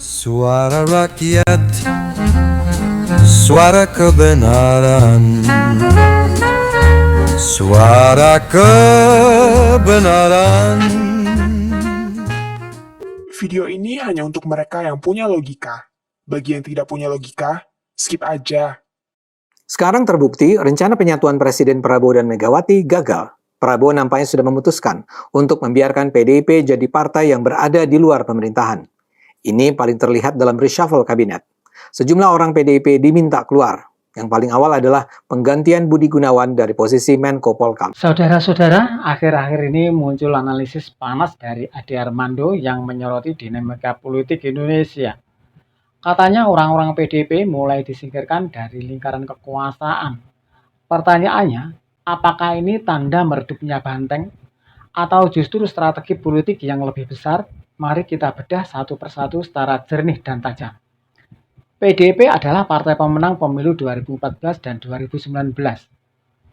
Suara rakyat, suara kebenaran, suara kebenaran. Video ini hanya untuk mereka yang punya logika. Bagi yang tidak punya logika, skip aja. Sekarang terbukti rencana penyatuan Presiden Prabowo dan Megawati gagal. Prabowo nampaknya sudah memutuskan untuk membiarkan PDIP jadi partai yang berada di luar pemerintahan. Ini paling terlihat dalam reshuffle kabinet. Sejumlah orang PDIP diminta keluar. Yang paling awal adalah penggantian Budi Gunawan dari posisi Menko Polkam. Saudara-saudara, akhir-akhir ini muncul analisis panas dari Ade Armando yang menyoroti dinamika politik Indonesia. Katanya orang-orang PDIP mulai disingkirkan dari lingkaran kekuasaan. Pertanyaannya, apakah ini tanda meredupnya banteng? Atau justru strategi politik yang lebih besar? Mari kita bedah satu persatu secara jernih dan tajam. PDIP adalah partai pemenang pemilu 2014 dan 2019.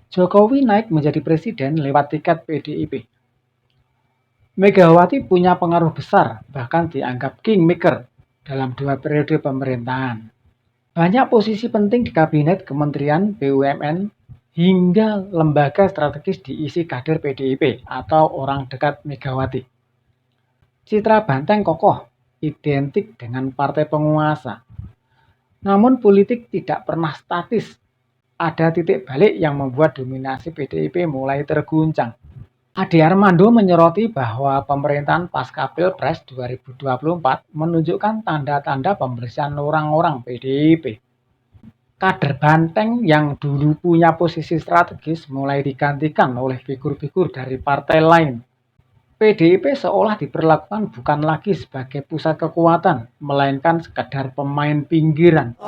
Jokowi naik menjadi presiden lewat tiket PDIP. Megawati punya pengaruh besar, bahkan dianggap kingmaker dalam 2 periode pemerintahan. Banyak posisi penting di kabinet, kementerian, BUMN, hingga lembaga strategis diisi kader PDIP atau orang dekat Megawati. Citra banteng kokoh, identik dengan partai penguasa. Namun politik tidak pernah statis. Ada titik balik yang membuat dominasi PDIP mulai terguncang. Ade Armando menyoroti bahwa pemerintahan pasca Pilpres 2024 menunjukkan tanda-tanda pembersihan orang-orang PDIP. Kader banteng yang dulu punya posisi strategis mulai digantikan oleh figur-figur dari partai lain. PDIP seolah diperlakukan bukan lagi sebagai pusat kekuatan, melainkan sekedar pemain pinggiran.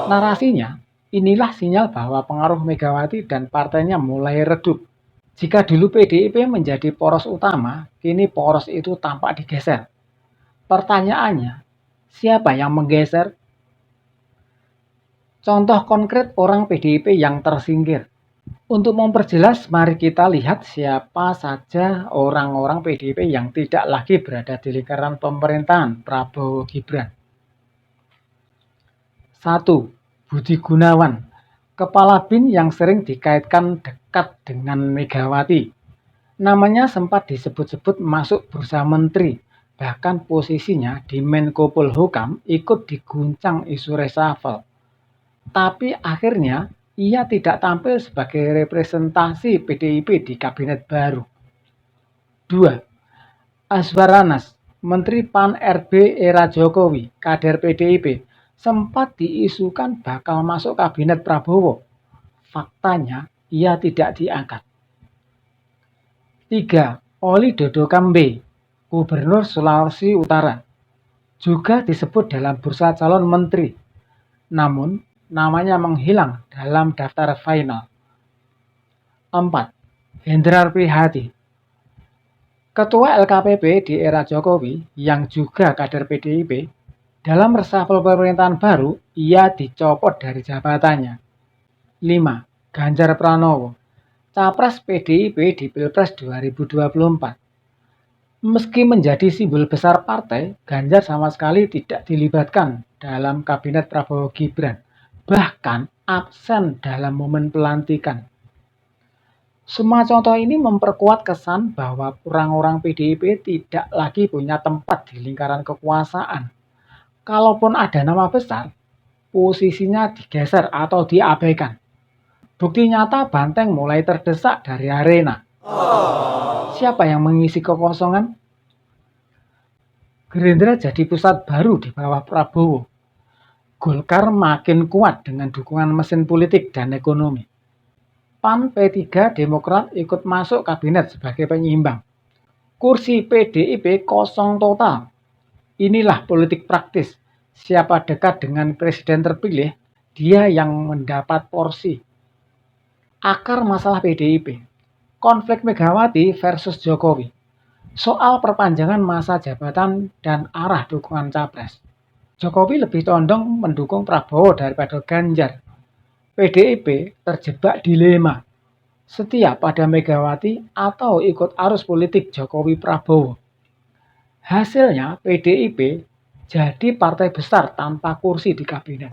Narasinya, inilah sinyal bahwa pengaruh Megawati dan partainya mulai redup. Jika dulu PDIP menjadi poros utama, kini poros itu tampak digeser. Pertanyaannya, siapa yang menggeser? Contoh konkret orang PDIP yang tersingkir. Untuk memperjelas, mari kita lihat siapa saja orang-orang PDIP yang tidak lagi berada di lingkaran pemerintahan Prabowo Gibran. 1. Budi Gunawan, kepala BIN yang sering dikaitkan dekat dengan Megawati. Namanya sempat disebut-sebut masuk bursa menteri, bahkan posisinya di Menko Polhukam ikut diguncang isu reshuffle. Tapi akhirnya ia tidak tampil sebagai representasi PDIP di kabinet baru. 2. Azwar Anas, Menteri PAN RB era Jokowi, kader PDIP, sempat diisukan bakal masuk kabinet Prabowo. Faktanya, ia tidak diangkat. 3. Oli Dodo Kambe, Gubernur Sulawesi Utara, juga disebut dalam bursa calon menteri. Namun, namanya menghilang dalam daftar final. 4. Hendrar Prihadi, Ketua LKPP di era Jokowi yang juga kader PDIP, dalam reshuffle pemerintahan baru, ia dicopot dari jabatannya. 5. Ganjar Pranowo, Capres PDIP di Pilpres 2024. Meski menjadi simbol besar partai, Ganjar sama sekali tidak dilibatkan dalam kabinet Prabowo Gibran. Bahkan absen dalam momen pelantikan. Semua contoh ini memperkuat kesan bahwa orang-orang PDIP tidak lagi punya tempat di lingkaran kekuasaan. Kalaupun ada nama besar, posisinya digeser atau diabaikan. Bukti nyata banteng mulai terdesak dari arena. Siapa yang mengisi kekosongan? Gerindra jadi pusat baru di bawah Prabowo. Golkar makin kuat dengan dukungan mesin politik dan ekonomi. PAN, P3, Demokrat ikut masuk kabinet sebagai penyeimbang. Kursi PDIP kosong total. Inilah politik praktis. Siapa dekat dengan presiden terpilih, dia yang mendapat porsi. Akar masalah PDIP. Konflik Megawati versus Jokowi. Soal perpanjangan masa jabatan dan arah dukungan capres. Jokowi lebih condong mendukung Prabowo daripada Ganjar. PDIP terjebak dilema, setia pada Megawati atau ikut arus politik Jokowi Prabowo. Hasilnya PDIP jadi partai besar tanpa kursi di kabinet.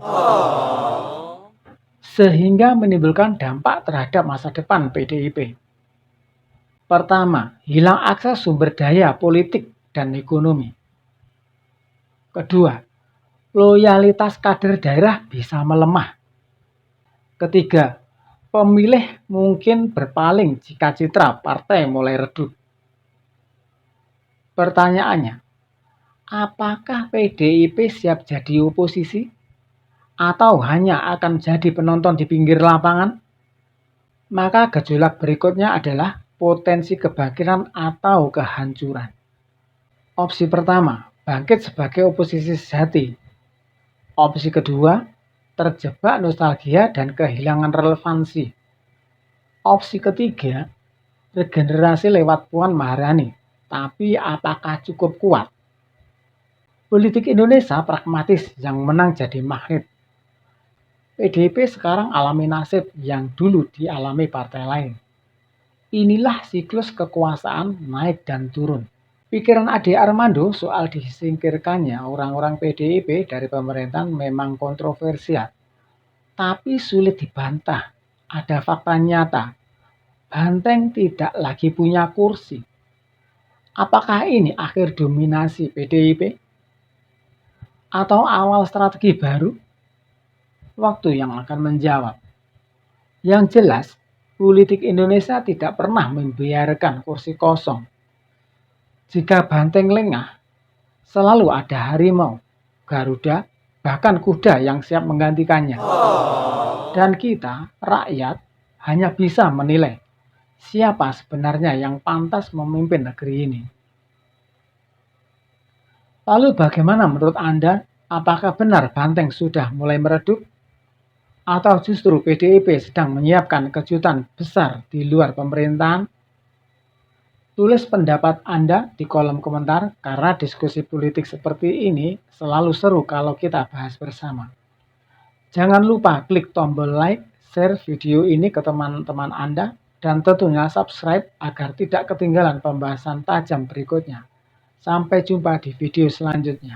Sehingga menimbulkan dampak terhadap masa depan PDIP. Pertama, hilang akses sumber daya politik dan ekonomi. Kedua, loyalitas kader daerah bisa melemah. Ketiga, pemilih mungkin berpaling jika citra partai mulai redup. Pertanyaannya, apakah PDIP siap jadi oposisi? Atau hanya akan jadi penonton di pinggir lapangan? Maka gejolak berikutnya adalah potensi kebangkitan atau kehancuran. Opsi pertama, bangkit sebagai oposisi sejati. Opsi kedua, terjebak nostalgia dan kehilangan relevansi. Opsi ketiga, regenerasi lewat Puan Maharani. Tapi apakah cukup kuat? Politik Indonesia pragmatis, yang menang jadi magnet. PDIP sekarang alami nasib yang dulu dialami partai lain. Inilah siklus kekuasaan naik dan turun. Pikiran Ade Armando soal disingkirkannya orang-orang PDIP dari pemerintahan memang kontroversial. Tapi sulit dibantah. Ada fakta nyata. Banteng tidak lagi punya kursi. Apakah ini akhir dominasi PDIP? Atau awal strategi baru? Waktu yang akan menjawab. Yang jelas, politik Indonesia tidak pernah membiarkan kursi kosong. Jika banteng lengah, selalu ada harimau, garuda, bahkan kuda yang siap menggantikannya. Dan kita, rakyat, hanya bisa menilai siapa sebenarnya yang pantas memimpin negeri ini. Lalu bagaimana menurut Anda? Apakah benar banteng sudah mulai meredup? Atau justru PDIP sedang menyiapkan kejutan besar di luar pemerintahan? Tulis pendapat Anda di kolom komentar karena diskusi politik seperti ini selalu seru kalau kita bahas bersama. Jangan lupa klik tombol like, share video ini ke teman-teman Anda, dan tentunya subscribe agar tidak ketinggalan pembahasan tajam berikutnya. Sampai jumpa di video selanjutnya.